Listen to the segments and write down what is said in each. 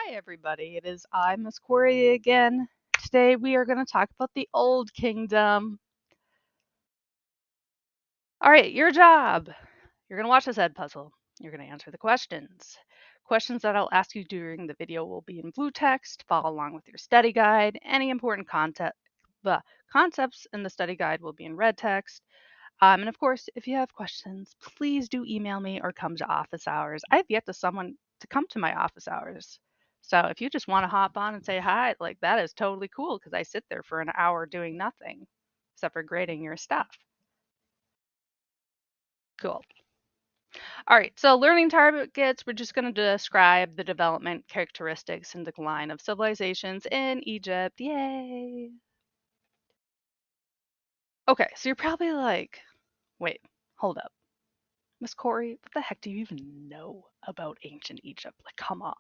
Hi, everybody. It is I, Miss Corey, again. Today we are going to talk about the Old Kingdom. All right, your job. You're going to watch this Ed puzzle. You're going to answer the questions. Questions that I'll ask you during the video will be in blue text. Follow along with your study guide. Any important the concepts in the study guide will be in red text. And of course, if you have questions, please do email me or come to office hours. I have yet to someone to come to my office hours. So if you just want to hop on and say hi, like that is totally cool because I sit there for an hour doing nothing except for grading your stuff. Cool. All right, so learning targets, we're just going to describe the development characteristics and decline of civilizations in Egypt. Yay! Okay, so you're probably like, wait, hold up. Miss Corey, what the heck do you even know about ancient Egypt? Like, come on.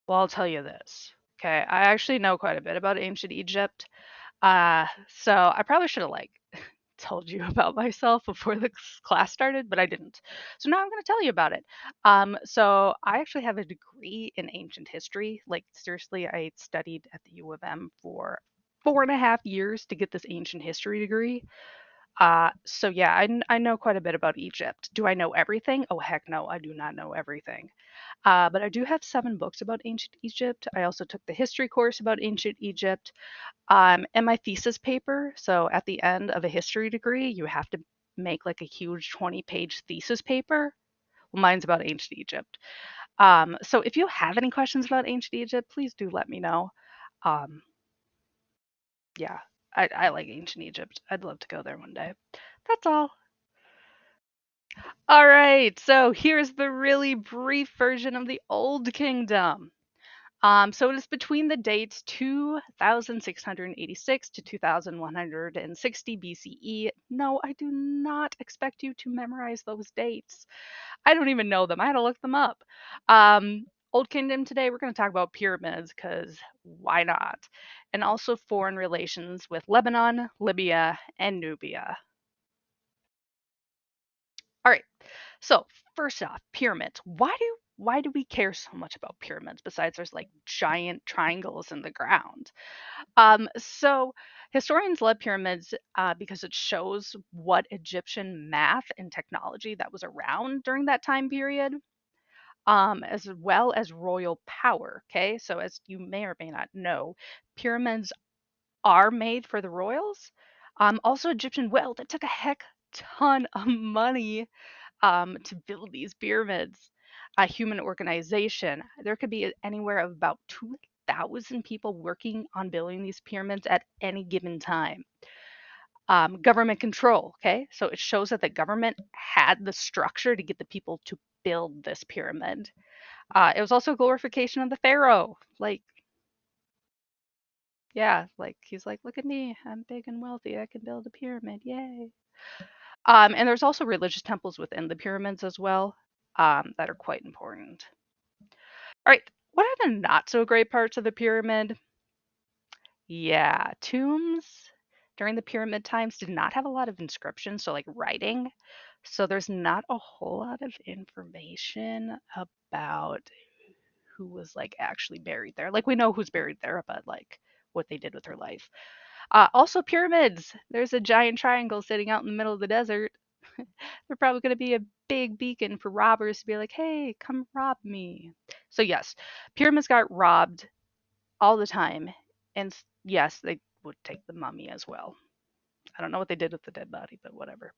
Well, I'll tell you this. Okay, I actually know quite a bit about ancient Egypt. So I probably should have like told you about myself before the class started, but I didn't. So now I'm going to tell you about it. So I actually have a degree in ancient history. Like seriously, I studied at the U of M for 4.5 years to get this ancient history degree. So yeah, I know quite a bit about Egypt. Do I know everything? Oh heck no, I do not know everything. But I do have 7 books about ancient Egypt. I also took the history course about ancient Egypt. And my thesis paper. So at the end of a history degree, you have to make like a huge 20-page thesis paper. Well, mine's about ancient Egypt. So if you have any questions about ancient Egypt, please do let me know. Um, yeah, I like ancient Egypt. I'd love to go there one day. That's all. All right, so here's the really brief version of the Old Kingdom. So it is between the dates 2686 to 2160 BCE. No, I do not expect you to memorize those dates. I don't even know them. I had to look them up. Old Kingdom today, we're going to talk about pyramids because why not? And also foreign relations with Lebanon, Libya, and Nubia. All right. So first off, pyramids. Why do we care so much about pyramids besides there's like giant triangles in the ground? So historians love pyramids because it shows what Egyptian math and technology that was around during that time period, as well as royal power. Okay, so as you may or may not know, pyramids are made for the royals. Also, Egyptian wealth. It took a heck ton of money to build these pyramids. A human organization. There could be anywhere of about 2,000 people working on building these pyramids at any given time. Government control. Okay, so it shows that the government had the structure to get the people to build this pyramid. It was also a glorification of the pharaoh. Like, yeah, like he's like, look at me, I'm big and wealthy, I can build a pyramid, yay. And there's also religious temples within the pyramids as well, that are quite important. All right, what are the not so great parts of the pyramid? Yeah, tombs during the pyramid times did not have a lot of inscriptions, so like writing. So there's not a whole lot of information about who was like actually buried there. Like we know who's buried there, but like what they did with their life. Also, pyramids. There's a giant triangle sitting out in the middle of the desert. They're probably going to be a big beacon for robbers to be like, hey, come rob me. So, yes, pyramids got robbed all the time. And yes, they would take the mummy as well. I don't know what they did with the dead body, but whatever.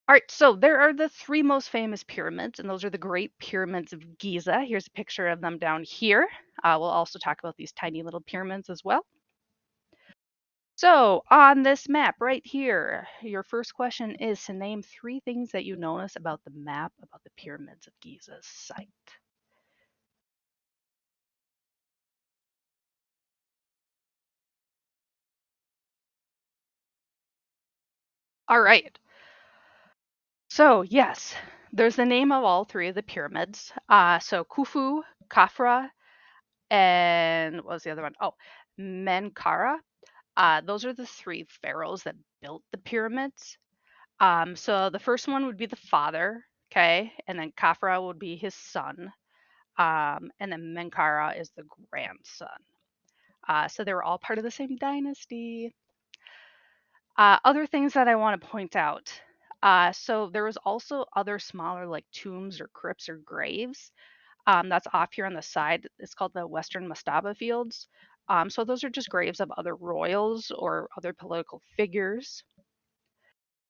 All right, so there are the 3 most famous pyramids, and those are the Great Pyramids of Giza. Here's a picture of them down here. We'll also talk about these tiny little pyramids as well. So, on this map right here, your first question is to name 3 things that you notice about the map about the pyramids of Giza's site. All right. So, yes, there's the name of all 3 of the pyramids. So, Khufu, Khafra, and what was the other one? Oh, Menkaura. Those are the 3 pharaohs that built the pyramids. So, the first one would be the father, okay, and then Khafra would be his son. and then Menkaura is the grandson. So they were all part of the same dynasty. Other things that I want to point out. So there was also other smaller like tombs or crypts or graves. That's off here on the side. It's called the Western Mustaba Fields. So those are just graves of other royals or other political figures.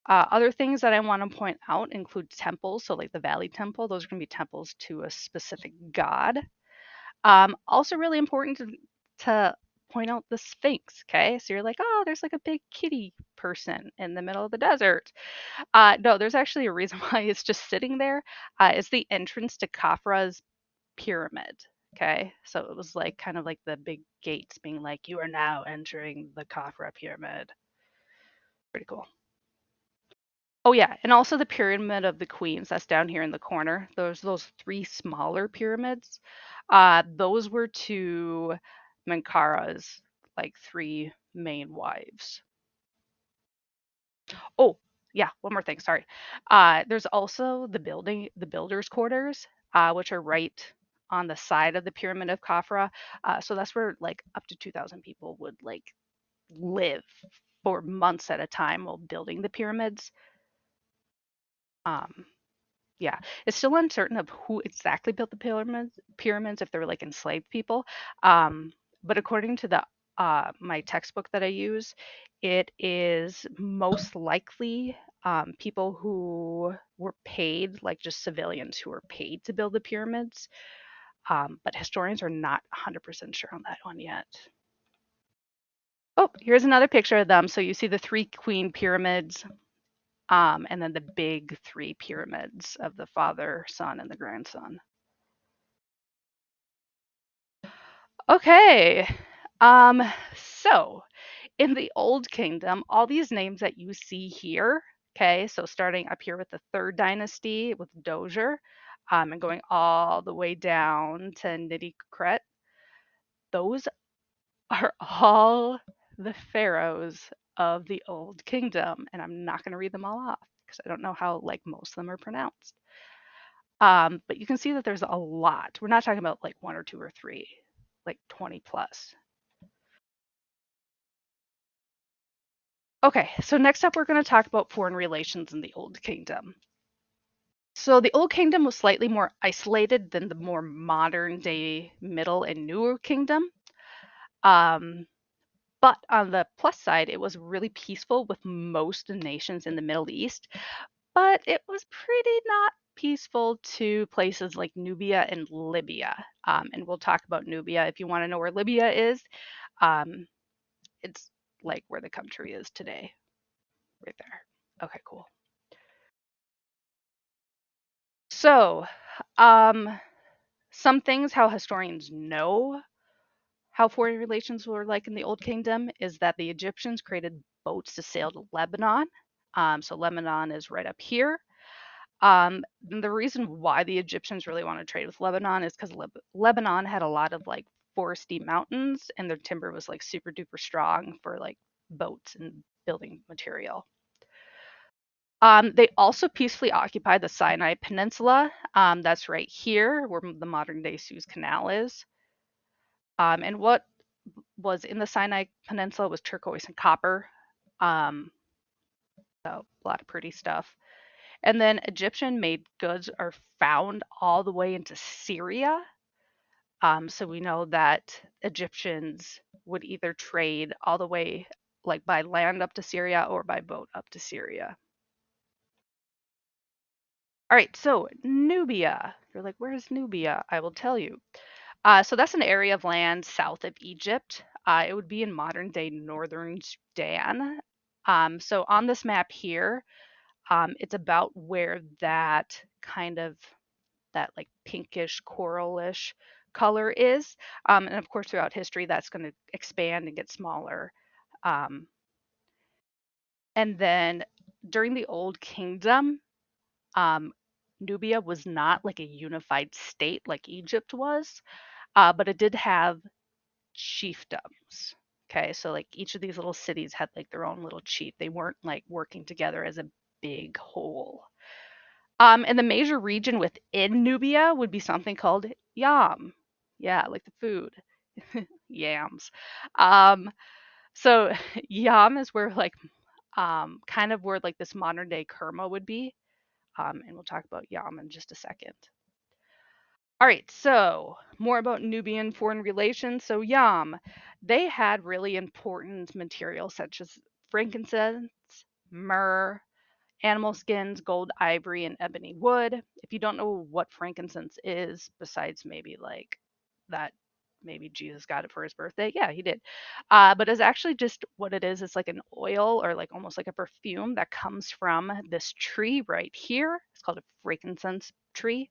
Other things that I want to point out include temples. So like the Valley Temple, those are going to be temples to a specific god. Also really important to point out the Sphinx. Okay, so you're like, oh, there's like a big kitty person in the middle of the desert. No, there's actually a reason why it's just sitting there. It's the entrance to Khafra's pyramid. Okay, so it was like kind of like the big gates being like, you are now entering the Khafra pyramid. Pretty cool. Oh yeah, and also the pyramid of the queens that's down here in the corner. Those three smaller pyramids. Those were to Menkara's like three main wives. Oh, yeah, one more thing, sorry. There's also the builders' quarters, which are right on the side of the pyramid of Khafra. So that's where like up to 2,000 people would like live for months at a time while building the pyramids. Um, Yeah, it's still uncertain of who exactly built the pyramids, if they were like enslaved people. Um, but according to the my textbook that I use, it is most likely people who were paid, like just civilians who were paid to build the pyramids. But historians are not 100% sure on that one yet. Oh, here's another picture of them. So you see the three queen pyramids, and then the big three pyramids of the father, son, and the grandson. Okay. Um, so in the Old Kingdom, all these names that you see here, okay, so starting up here with the third dynasty with Dozier, and going all the way down to Nitty-Kret, those are all the pharaohs of the Old Kingdom, and I'm not going to read them all off because I don't know how like most of them are pronounced. But you can see that there's a lot. We're not talking about like one or two or three, like 20 plus. Okay, so next up, we're going to talk about foreign relations in the Old Kingdom. So the Old Kingdom was slightly more isolated than the more modern day Middle and Newer Kingdom. Um, but on the plus side, it was really peaceful with most nations in the Middle East, but it was pretty not peaceful to places like Nubia and Libya. And we'll talk about Nubia if you want to know where Libya is. Um, it's like where the country is today, right there. Okay, cool. So, um, some things how historians know how foreign relations were like in the Old Kingdom is that the Egyptians created boats to sail to Lebanon. So Lebanon is right up here. And the reason why the Egyptians really want to trade with Lebanon is because Lebanon had a lot of like foresty mountains, and their timber was like super duper strong for like boats and building material. They also peacefully occupied the Sinai Peninsula. That's right here, where the modern day Suez Canal is. And what was in the Sinai Peninsula was turquoise and copper. Um, so a lot of pretty stuff. And then Egyptian made goods are found all the way into Syria. So we know that Egyptians would either trade all the way like by land up to Syria or by boat up to Syria. All right, so Nubia. You're like, where's Nubia? I will tell you. So that's an area of land south of Egypt. It would be in modern day northern Sudan. So on this map here, it's about where that kind of that like pinkish coralish color is. And of course, throughout history, that's going to expand and get smaller. Um, and then during the Old Kingdom, um, Nubia was not like a unified state like Egypt was, but it did have chiefdoms. Okay, so like each of these little cities had like their own little chief. They weren't like working together as a big whole. And the major region within Nubia would be something called Yam. Yeah, like the food. Yams. Um, so Yam is where like kind of where like this modern day Kerma would be. And we'll talk about Yam in just a second. All right, so more about Nubian foreign relations. So Yam, they had really important materials such as frankincense, myrrh, animal skins, gold, ivory, and ebony wood. If you don't know what frankincense is, besides maybe like that, maybe Jesus got it for his birthday. Yeah, he did. But it's actually just what it is. It's like an oil or like almost like a perfume that comes from this tree right here. It's called a frankincense tree.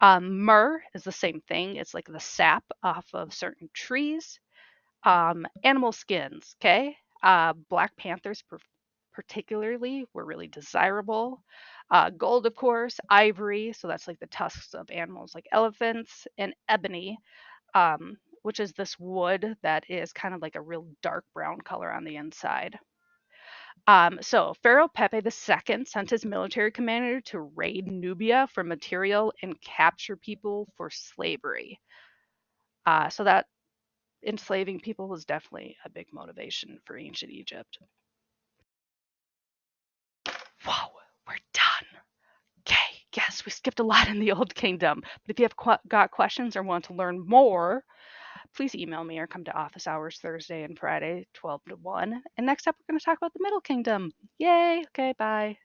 Myrrh is the same thing. It's like the sap off of certain trees. Animal skins, okay? Black panthers particularly were really desirable. Gold, of course, ivory, so that's like the tusks of animals like elephants, and ebony, which is this wood that is kind of like a real dark brown color on the inside. So Pharaoh Pepe II sent his military commander to raid Nubia for material and capture people for slavery. So that enslaving people was definitely a big motivation for ancient Egypt. Whoa, we're done. Okay, yes, we skipped a lot in the Old Kingdom. But if you have got questions or want to learn more, please email me or come to office hours Thursday and Friday, 12 to 1. And next up, we're going to talk about the Middle Kingdom. Yay. Okay, bye.